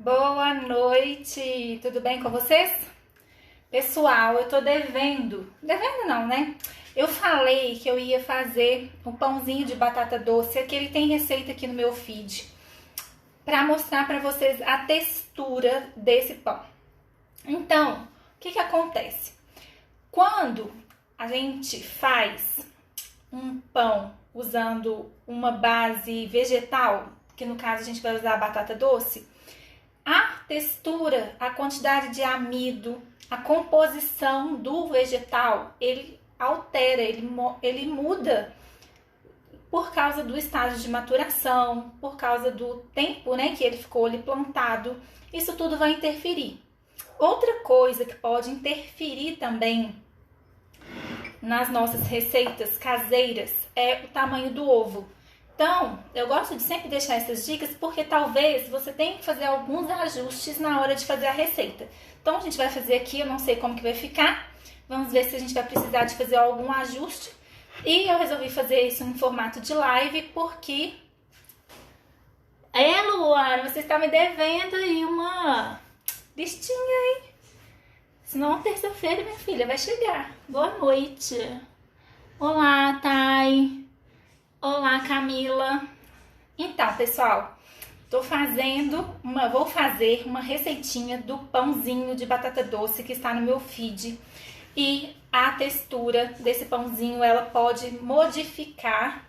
Boa noite, tudo bem com vocês? Pessoal, eu tô devendo não, né? Eu falei que eu ia fazer um pãozinho de batata doce, que ele tem receita aqui no meu feed, para mostrar para vocês a textura desse pão. Então, o que acontece? Quando a gente faz um pão usando uma base vegetal, que no caso a gente vai usar a batata doce, a textura, a quantidade de amido, a composição do vegetal, ele altera, ele muda por causa do estágio de maturação, por causa do tempo, né, que ele ficou ali plantado. Isso tudo vai interferir. Outra coisa que pode interferir também nas nossas receitas caseiras é o tamanho do ovo. Então, eu gosto de sempre deixar essas dicas porque talvez você tenha que fazer alguns ajustes na hora de fazer a receita. Então, a gente vai fazer aqui, eu não sei como que vai ficar. Vamos ver se a gente vai precisar de fazer algum ajuste. E eu resolvi fazer isso em formato de live porque... Luana, você está me devendo aí uma listinha, hein? Senão, terça-feira, minha filha, vai chegar. Boa noite. Olá, Thay. Olá, Camila. Então, pessoal, vou fazer uma receitinha do pãozinho de batata doce que está no meu feed. E a textura desse pãozinho, ela pode modificar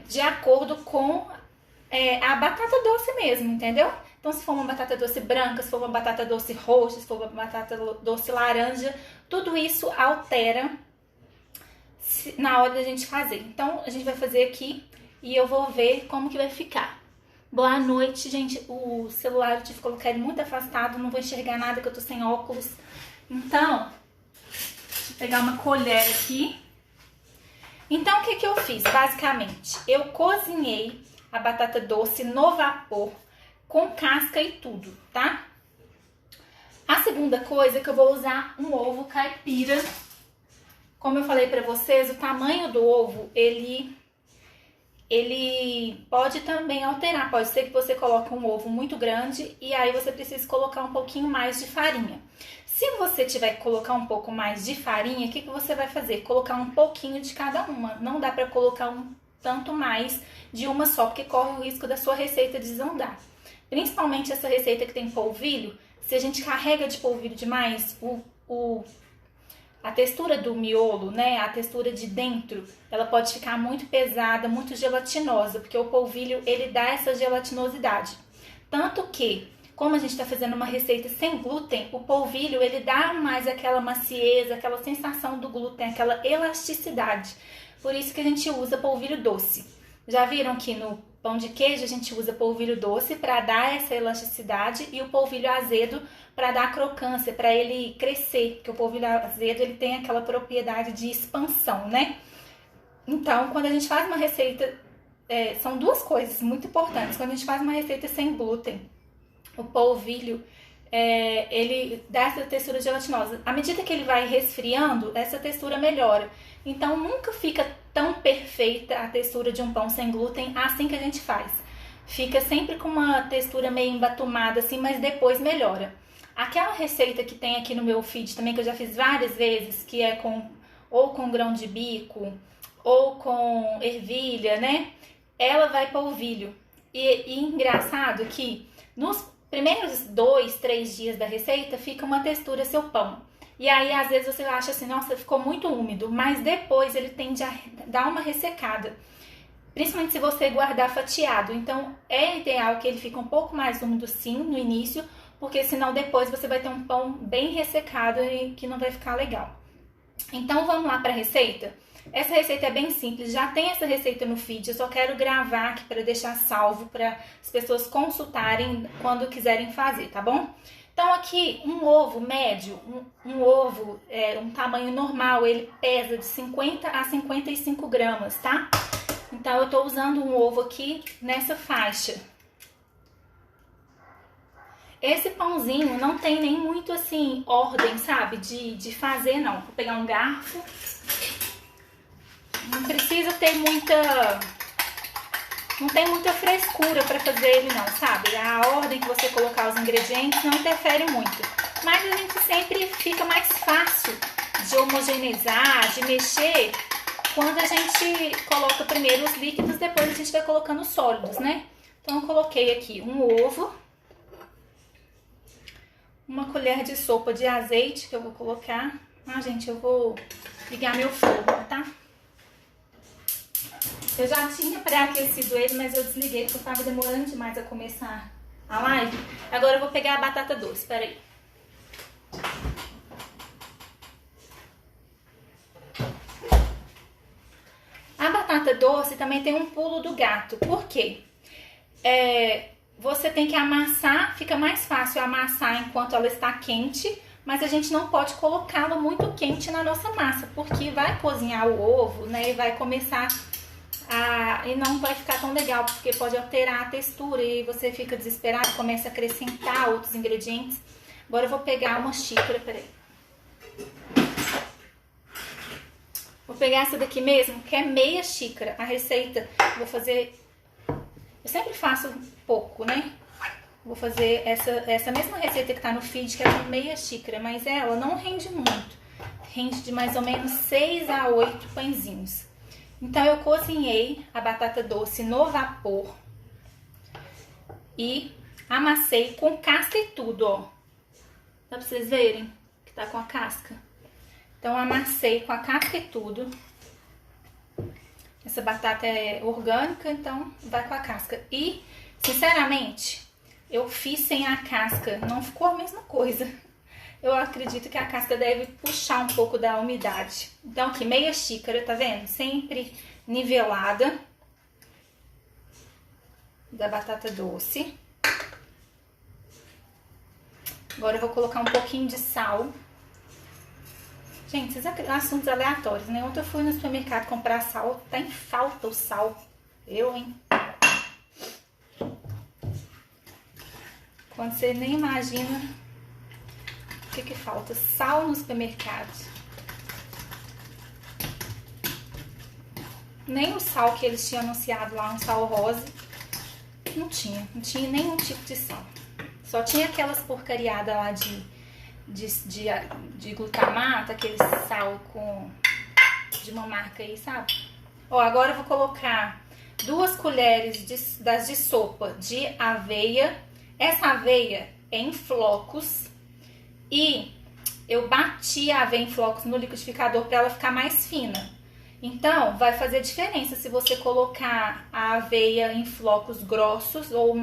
de acordo com a batata doce mesmo, entendeu? Então, se for uma batata doce branca, se for uma batata doce roxa, se for uma batata doce laranja, tudo isso altera na hora da gente fazer. Então, a gente vai fazer aqui e eu vou ver como que vai ficar. Boa noite, gente. O celular eu tive que colocar ele muito afastado, não vou enxergar nada que eu tô sem óculos. Então, deixa eu pegar uma colher aqui. Então, o que eu fiz? Basicamente, eu cozinhei a batata doce no vapor, com casca e tudo, tá? A segunda coisa é que eu vou usar um ovo caipira. Como eu falei pra vocês, o tamanho do ovo, ele pode também alterar. Pode ser que você coloque um ovo muito grande e aí você precisa colocar um pouquinho mais de farinha. Se você tiver que colocar um pouco mais de farinha, o que você vai fazer? Colocar um pouquinho de cada uma. Não dá pra colocar um tanto mais de uma só, porque corre o risco da sua receita desandar. Principalmente essa receita que tem polvilho, se a gente carrega de polvilho demais, a textura do miolo, né, a textura de dentro, ela pode ficar muito pesada, muito gelatinosa, porque o polvilho, ele dá essa gelatinosidade. Tanto que, como a gente está fazendo uma receita sem glúten, o polvilho, ele dá mais aquela macieza, aquela sensação do glúten, aquela elasticidade. Por isso que a gente usa polvilho doce. Já viram que no pão de queijo a gente usa polvilho doce para dar essa elasticidade e o polvilho azedo para dar crocância, para ele crescer, porque o polvilho azedo ele tem aquela propriedade de expansão, né? Então, quando a gente faz uma receita, são duas coisas muito importantes. Quando a gente faz uma receita sem glúten, o polvilho, ele dá essa textura gelatinosa. À medida que ele vai resfriando, essa textura melhora. Então, nunca fica tão perfeita a textura de um pão sem glúten assim que a gente faz. Fica sempre com uma textura meio embatumada assim, mas depois melhora. Aquela receita que tem aqui no meu feed também, que eu já fiz várias vezes, que é ou com grão de bico, ou com ervilha, né? Ela vai polvilho. E engraçado que nos primeiros 2, 3 dias da receita fica uma textura seu pão. E aí, às vezes, você acha assim, nossa, ficou muito úmido, mas depois ele tende a dar uma ressecada. Principalmente se você guardar fatiado. Então, é ideal que ele fique um pouco mais úmido, sim, no início, porque senão depois você vai ter um pão bem ressecado e que não vai ficar legal. Então, vamos lá para a receita? Essa receita é bem simples, já tem essa receita no feed, eu só quero gravar aqui para deixar salvo para as pessoas consultarem quando quiserem fazer, tá bom? Então aqui um ovo médio, um ovo um tamanho normal, ele pesa de 50 a 55 gramas, tá? Então eu tô usando um ovo aqui nessa faixa. Esse pãozinho não tem nem muito assim ordem, sabe, de fazer não. Vou pegar um garfo. Não precisa ter muita não tem muita frescura para fazer ele não, sabe? A ordem que você colocar os ingredientes não interfere muito. Mas a gente sempre fica mais fácil de homogeneizar, de mexer, quando a gente coloca primeiro os líquidos, depois a gente vai colocando os sólidos, né? Então eu coloquei aqui um ovo, uma colher de sopa de azeite que eu vou colocar. Ah, gente, eu vou ligar meu fogo, tá? Eu já tinha pré-aquecido ele, mas eu desliguei porque eu tava demorando demais a começar a live. Agora eu vou pegar a batata doce, peraí. A batata doce também tem um pulo do gato. Por quê? Você tem que amassar, fica mais fácil amassar enquanto ela está quente, mas a gente não pode colocá-lo muito quente na nossa massa, porque vai cozinhar o ovo, né, e vai começar e não vai ficar tão legal, porque pode alterar a textura e você fica desesperado, começa a acrescentar outros ingredientes. Agora eu vou pegar uma xícara, peraí. Vou pegar essa daqui mesmo, que é meia xícara. A receita, vou fazer... Eu sempre faço pouco, né? Vou fazer essa mesma receita que tá no feed, que é com meia xícara, mas ela não rende muito. Rende de mais ou menos 6 a 8 pãezinhos. Então eu cozinhei a batata doce no vapor e amassei com casca e tudo, ó. Dá pra vocês verem que tá com a casca? Então amassei com a casca e tudo. Essa batata é orgânica, então vai com a casca. E, sinceramente, eu fiz sem a casca, não ficou a mesma coisa. Eu acredito que a casca deve puxar um pouco da umidade. Então aqui, meia xícara, tá vendo? Sempre nivelada da batata doce. Agora eu vou colocar um pouquinho de sal. Gente, esses assuntos aleatórios, né? Ontem eu fui no supermercado comprar sal, tá em falta o sal. Hein? Quando você nem imagina o que falta. Sal no supermercado. Nem o sal que eles tinham anunciado lá, um sal rosa, não tinha nenhum tipo de sal. Só tinha aquelas porcariadas lá de glutamato, aquele sal de uma marca aí, sabe? Ó, agora eu vou colocar 2 colheres de sopa de aveia. Essa aveia é em flocos e eu bati a aveia em flocos no liquidificador para ela ficar mais fina. Então, vai fazer diferença se você colocar a aveia em flocos grossos ou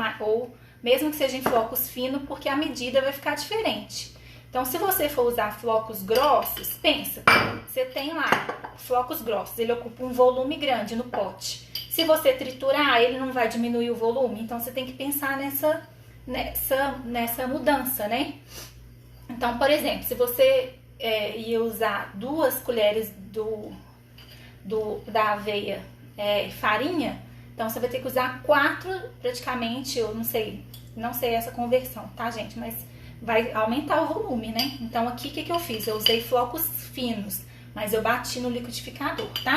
mesmo que seja em flocos finos, porque a medida vai ficar diferente. Então, se você for usar flocos grossos, pensa, você tem lá flocos grossos, ele ocupa um volume grande no pote. Se você triturar, ele não vai diminuir o volume, então você tem que pensar nessa mudança, né? Então, por exemplo, se você ia usar 2 colheres da aveia farinha, então você vai ter que usar 4 praticamente, eu não sei essa conversão, tá, gente? Mas vai aumentar o volume, né? Então aqui o que eu fiz? Eu usei flocos finos, mas eu bati no liquidificador, tá?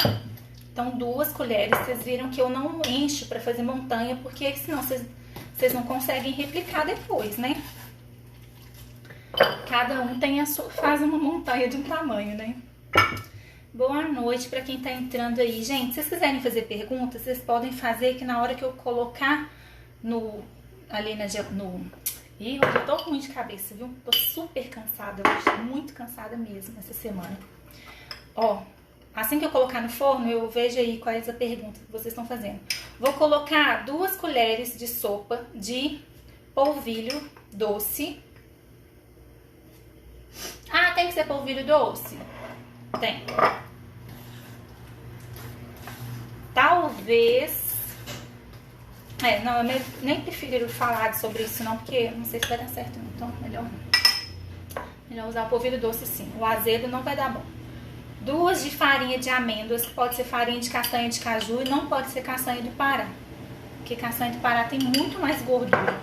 Então 2 colheres, vocês viram que eu não encho pra fazer montanha, porque senão vocês não conseguem replicar depois, né? Cada um faz uma montanha de um tamanho, né? Boa noite pra quem tá entrando aí. Gente, se vocês quiserem fazer perguntas, vocês podem fazer, que na hora que eu colocar Ih, hoje eu tô ruim de cabeça, viu? Tô super cansada hoje, muito cansada mesmo essa semana. Ó, assim que eu colocar no forno, eu vejo aí quais a pergunta que vocês estão fazendo. Vou colocar 2 colheres de sopa de polvilho doce. Ah, tem que ser polvilho doce? Tem. Talvez... não, eu nem prefiro falar sobre isso não, porque não sei se vai dar certo não. Então, melhor usar o polvilho doce sim. O azedo não vai dar bom. 2 de farinha de amêndoas, pode ser farinha de castanha de caju e não pode ser castanha do Pará. Porque castanha do Pará tem muito mais gordura.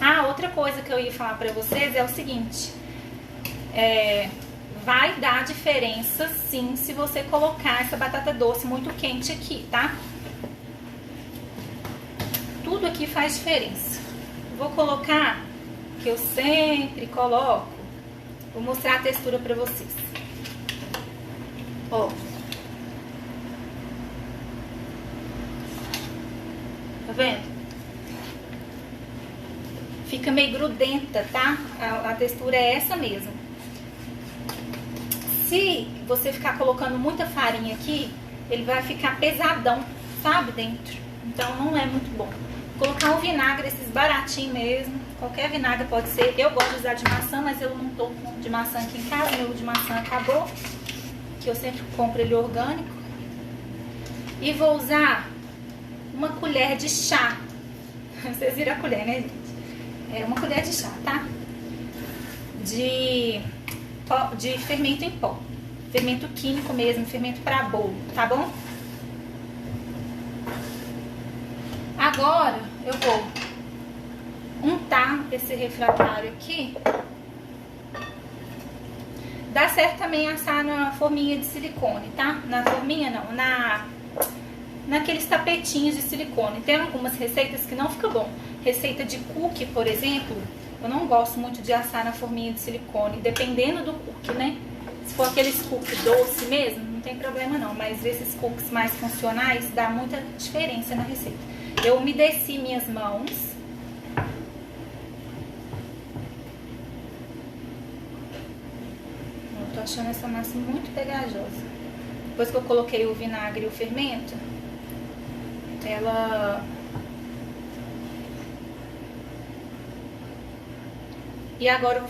Ah, outra coisa que eu ia falar pra vocês é o seguinte. vai dar diferença sim se você colocar essa batata doce muito quente aqui, tá? Tudo aqui faz diferença. Vou colocar, que eu sempre coloco, vou mostrar a textura pra vocês. Ó. Tá vendo? Fica meio grudenta, tá? A textura é essa mesmo. Se você ficar colocando muita farinha aqui, ele vai ficar pesadão, sabe, dentro. Então não é muito bom. Vou colocar um vinagre, esses baratinhos mesmo. Qualquer vinagre pode ser. Eu gosto de usar de maçã, mas eu não tô com de maçã aqui em casa. Meu de maçã acabou, que eu sempre compro ele orgânico. E vou usar uma colher de chá. Vocês viram a colher, né, gente? É uma colher de chá, tá? De fermento em pó. Fermento químico mesmo, fermento para bolo, tá bom? Agora eu vou untar esse refratário aqui. Dá certo também assar na forminha de silicone, tá? Na forminha não, naqueles tapetinhos de silicone. Tem algumas receitas que não fica bom. Receita de cookie, por exemplo, eu não gosto muito de assar na forminha de silicone, dependendo do cookie, né? Se for aqueles cookies doce mesmo, não tem problema não, mas esses cookies mais funcionais dá muita diferença na receita. Eu umedeci minhas mãos. Eu tô achando essa massa muito pegajosa. Depois que eu coloquei o vinagre e o fermento, ela... E agora eu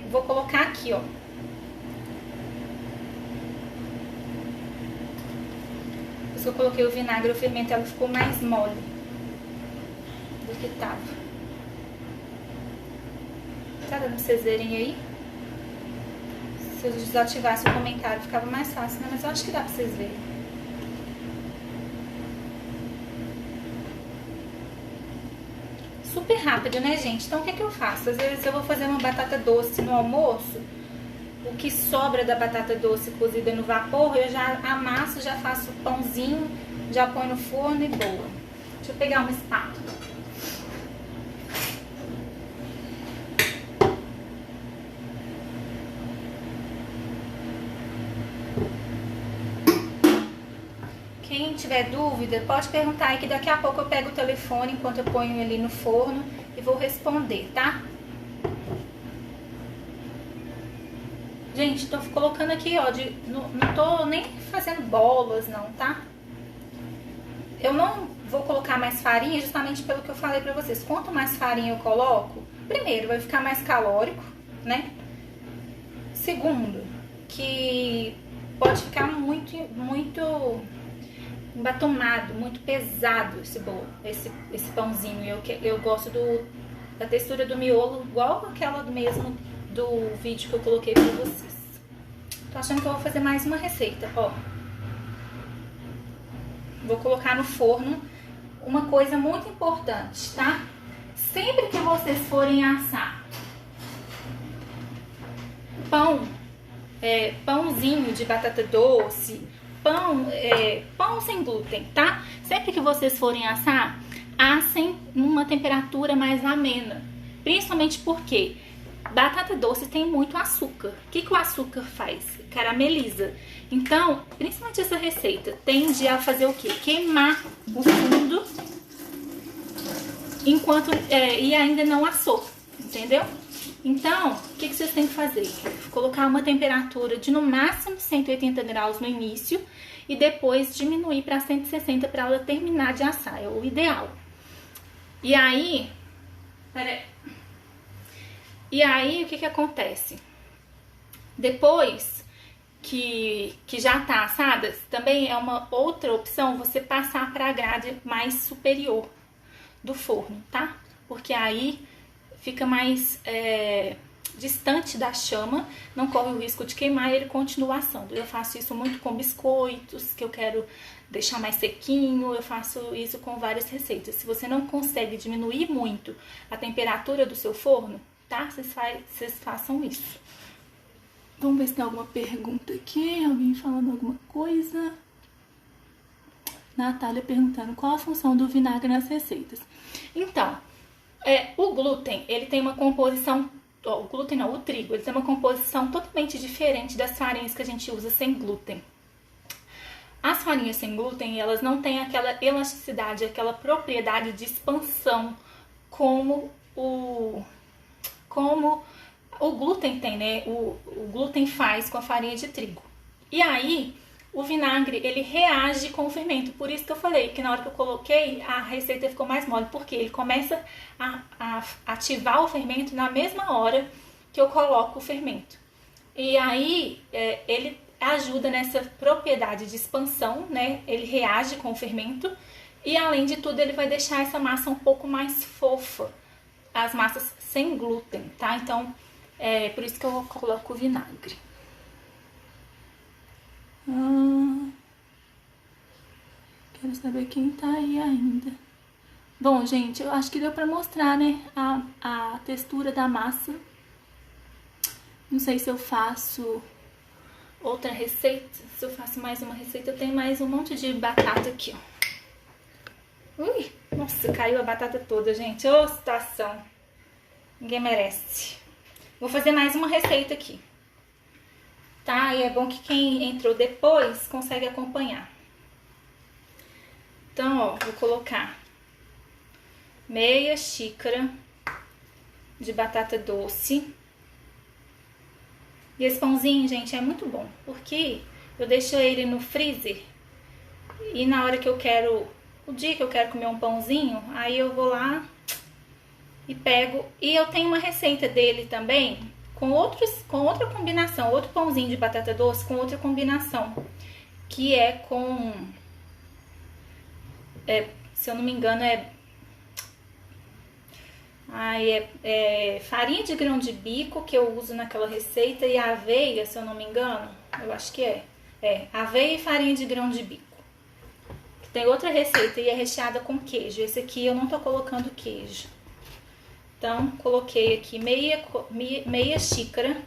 vou colocar aqui, ó. Depois que eu coloquei o vinagre e o fermento, ela ficou mais mole do que tava. Tá dando pra vocês verem aí? Se eu desativasse o comentário, ficava mais fácil, né? Mas eu acho que dá pra vocês verem. Super rápido, né, gente? Então, o que eu faço? Às vezes eu vou fazer uma batata doce no almoço. O que sobra da batata doce cozida no vapor, eu já amasso, já faço o pãozinho, já põe no forno e boa. Deixa eu pegar uma espátula. Quem tiver dúvida, pode perguntar aí que daqui a pouco eu pego o telefone enquanto eu ponho ele no forno e vou responder, tá? Gente, tô colocando aqui, ó, não tô nem fazendo bolas não, tá? Eu não vou colocar mais farinha justamente pelo que eu falei pra vocês. Quanto mais farinha eu coloco, primeiro, vai ficar mais calórico, né? Segundo, que pode ficar muito embatumado, muito pesado esse bolo, esse pãozinho. Eu gosto da textura do miolo, igual aquela mesmo do vídeo que eu coloquei pra vocês. Tô achando que eu vou fazer mais uma receita, ó. Vou colocar no forno. Uma coisa muito importante, tá? Sempre que vocês forem assar pãozinho de batata doce, pão sem glúten, tá? Sempre que vocês forem assar, assem numa temperatura mais amena. Principalmente porque batata doce tem muito açúcar. O que o açúcar faz? Carameliza. Então, principalmente essa receita tende a fazer o quê? Queimar o fundo enquanto e ainda não assou, entendeu? Então, o que vocês têm que fazer? Colocar uma temperatura de no máximo 180 graus no início e depois diminuir para 160 para ela terminar de assar, é o ideal. E aí, o que acontece? Depois que já tá assada, também é uma outra opção você passar para a grade mais superior do forno, tá? Porque aí fica mais distante da chama, não corre o risco de queimar e ele continua assando. Eu faço isso muito com biscoitos, que eu quero deixar mais sequinho, eu faço isso com várias receitas. Se você não consegue diminuir muito a temperatura do seu forno, tá? Vocês façam isso. Vamos ver se tem alguma pergunta aqui. Alguém falando alguma coisa. Natália perguntando qual a função do vinagre nas receitas. Então, o glúten, ele tem uma composição... o glúten não, o trigo, ele tem uma composição totalmente diferente das farinhas que a gente usa sem glúten. As farinhas sem glúten, elas não têm aquela elasticidade, aquela propriedade de expansão como o glúten tem, né? O glúten faz com a farinha de trigo. E aí, o vinagre, ele reage com o fermento. Por isso que eu falei que na hora que eu coloquei, a receita ficou mais mole, porque ele começa a ativar o fermento na mesma hora que eu coloco o fermento. E aí, ele ajuda nessa propriedade de expansão, né? Ele reage com o fermento e, além de tudo, ele vai deixar essa massa um pouco mais fofa. As massas sem glúten, tá? Então, por isso que eu coloco o vinagre. Quero saber quem tá aí ainda. Bom, gente, eu acho que deu pra mostrar, né? A textura da massa. Não sei se eu faço outra receita. Se eu faço mais uma receita, eu tenho mais um monte de batata aqui, ó. Ui, nossa, caiu a batata toda, gente. Ô, situação. Ninguém merece. Vou fazer mais uma receita aqui. Tá? E é bom que quem entrou depois consegue acompanhar. Então, ó, vou colocar meia xícara de batata doce. E esse pãozinho, gente, é muito bom, porque eu deixo ele no freezer e na hora que eu quero, o dia que eu quero comer um pãozinho, aí eu vou lá e pego. E eu tenho uma receita dele também com outra combinação, outro pãozinho de batata doce com outra combinação, que é com, se eu não me engano, farinha de grão de bico que eu uso naquela receita e aveia, se eu não me engano, eu acho que aveia e farinha de grão de bico. Tem outra receita e é recheada com queijo. Esse aqui eu não tô colocando queijo. Então, coloquei aqui meia xícara.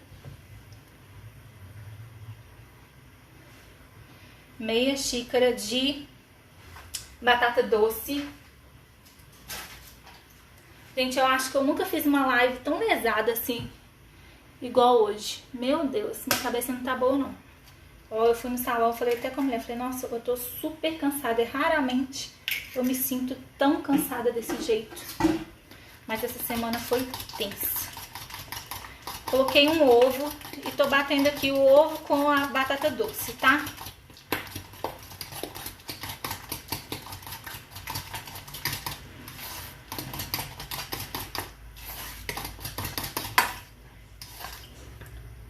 Meia xícara de batata doce. Gente, eu acho que eu nunca fiz uma live tão lesada assim, igual hoje. Meu Deus, minha cabeça não tá boa, não. Ó, eu fui no salão, falei até com a mulher, falei, nossa, eu tô super cansada. E raramente eu me sinto tão cansada desse jeito. Mas essa semana foi tensa. Coloquei um ovo e tô batendo aqui o ovo com a batata doce, tá?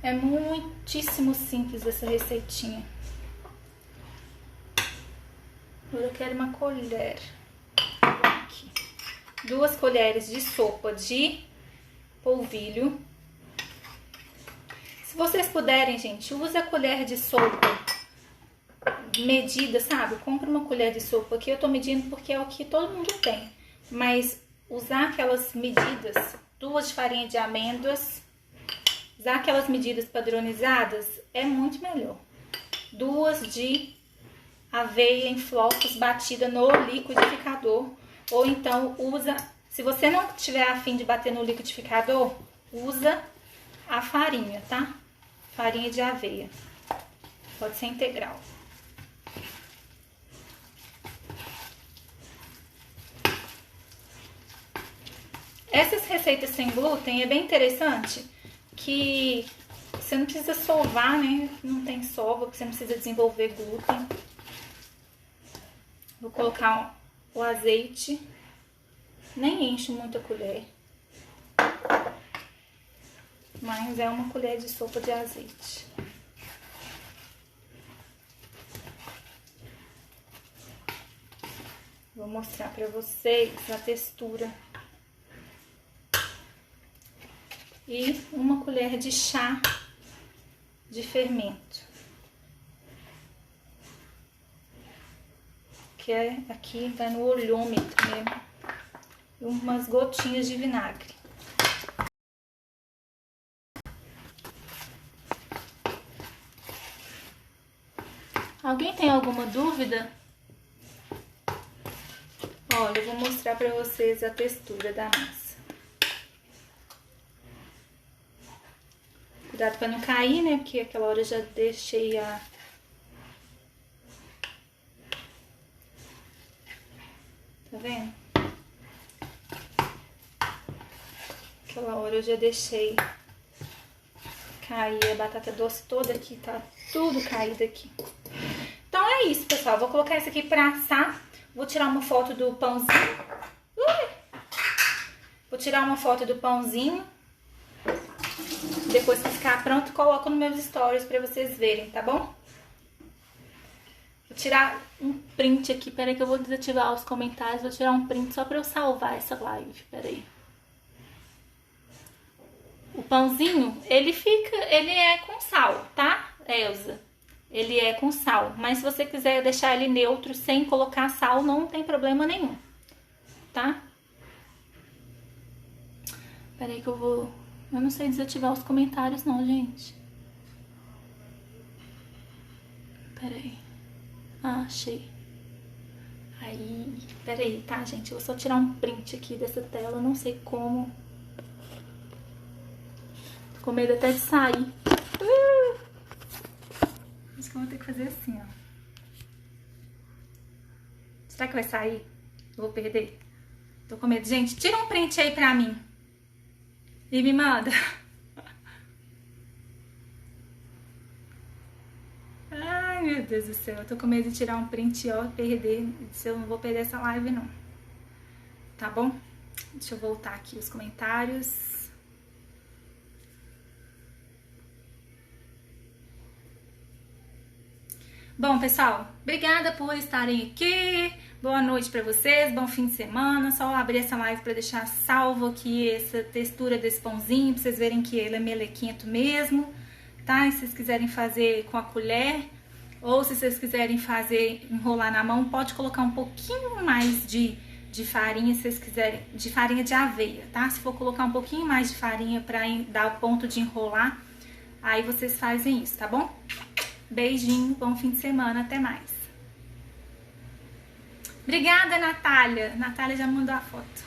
É muitíssimo simples essa receitinha. Agora eu quero uma colher. Aqui. 2 colheres de sopa de polvilho. Se vocês puderem, gente, use a colher de sopa medida, sabe? Compre uma colher de sopa. Aqui eu tô medindo porque é o que todo mundo tem. Mas usar aquelas medidas, 2 de farinha de amêndoas, usar aquelas medidas padronizadas é muito melhor. 2 de aveia em flocos batida no liquidificador. Ou então usa, se você não tiver a fim de bater no liquidificador, usa a farinha, tá? Farinha de aveia. Pode ser integral. Essas receitas sem glúten é bem interessante que você não precisa sovar, né? Não tem sova, porque você não precisa desenvolver glúten. Vou colocar o azeite, nem encho muito a colher, mas é uma colher de sopa de azeite. Vou mostrar pra vocês a textura. E uma colher de chá de fermento, que aqui vai no olhômetro mesmo, e umas gotinhas de vinagre. Alguém tem alguma dúvida? Olha, eu vou mostrar pra vocês a textura da massa. Cuidado pra não cair, né? Porque aquela hora eu já deixei a... Tá vendo? Aquela hora eu já deixei cair a batata doce toda aqui, tá tudo caído aqui. Então é isso, pessoal. Vou colocar isso aqui pra assar. Vou tirar uma foto do pãozinho. Vou tirar uma foto do pãozinho. Depois que ficar pronto, coloco nos meus stories pra vocês verem, tá bom? Vou tirar um print aqui. Peraí que eu vou desativar os comentários. Vou tirar um print só pra eu salvar essa live. Peraí. O pãozinho, ele é com sal, tá, Elza? Ele é com sal, mas se você quiser deixar ele neutro sem colocar sal, não tem problema nenhum, tá? Peraí que eu não sei desativar os comentários não, gente. Peraí. Ah, achei. Aí, peraí, tá, gente? Eu vou só tirar um print aqui dessa tela, não sei como. Com medo até de sair. Acho que eu vou ter que fazer assim, ó. Será que vai sair? Eu vou perder? Tô com medo. Gente, tira um print aí pra mim. E me manda. Ai, meu Deus do céu. Eu tô com medo de tirar um print, ó, perder. Se eu não vou perder essa live, não. Tá bom? Deixa eu voltar aqui os comentários. Bom, pessoal, obrigada por estarem aqui. Boa noite pra vocês, bom fim de semana. Só abrir essa live pra deixar salvo aqui essa textura desse pãozinho, pra vocês verem que ele é melequento mesmo, tá? E se vocês quiserem fazer com a colher, ou se vocês quiserem fazer, enrolar na mão, pode colocar um pouquinho mais de farinha, se vocês quiserem, de farinha de aveia, tá? Se for colocar um pouquinho mais de farinha pra dar o ponto de enrolar, aí vocês fazem isso, tá bom? Beijinho, bom fim de semana, até mais. Obrigada, Natália. Natália já mandou a foto.